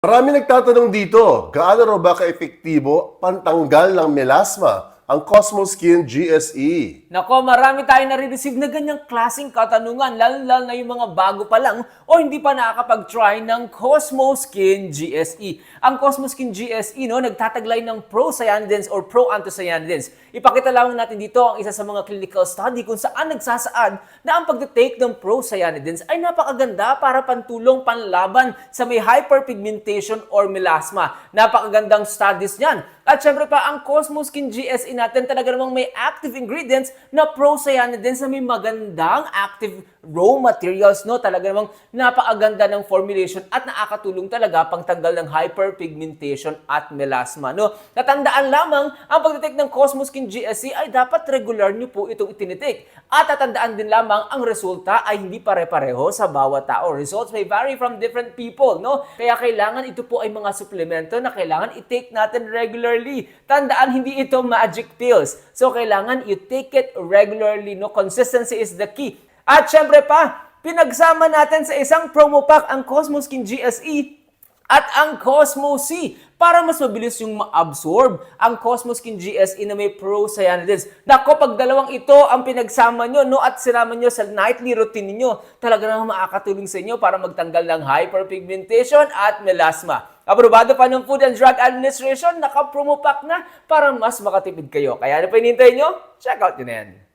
Marami nagtatanong dito, gaano raw ba ka-epektibo pantanggal ng melasma ang Cosmoskin GSE? Nako, marami tayong nare-receive na ganyang klaseng katanungan, lalo na yung mga bago pa lang o hindi pa nakakapag-try ng Cosmoskin GSE. Ang Cosmoskin GSE, nagtataglay ng pro-cyanidins or pro-anthocyanidins. Ipakita lang natin dito ang isa sa mga clinical study kung saan nagsasaad na ang pag-take ng pro-cyanidins ay napakaganda para pantulong panlaban sa may hyperpigmentation or melasma. Napakagandang studies niyan. At syempre pa, ang Cosmoskin GSE natin talaga namang may active ingredients na pro-cyanidins na may magandang active raw materials, Talaga namang napakaganda ng formulation at nakakatulong talaga pangtanggal ng hyperpigmentation at melasma, Natandaan lamang, ang pagtitake ng Cosmoskin GSE ay dapat regular nyo po itong itinitik. At tatandaan din lamang, ang resulta ay hindi pare-pareho sa bawat tao. Results may vary from different people, Kaya kailangan ito po ay mga suplemento na kailangan i-take natin regularly. Tandaan, hindi ito magic pills. So, kailangan you take it regularly, Consistency is the key. At syempre pa, pinagsama natin sa isang promo pack ang Cosmoskin GSE at ang Cosmo C para mas mabilis yung ma-absorb ang Cosmoskin GSE na may pro-cyanidins. Nako, pag dalawang ito ang pinagsama nyo, at sinama nyo sa nightly routine niyo, talaga namang makakatulong sa inyo para magtanggal ng hyperpigmentation at melasma. Aprobado pa ng Food and Drug Administration, naka-promo pack na para mas makatipid kayo. Kaya ano pa hinihintay nyo? Check out yun na yan.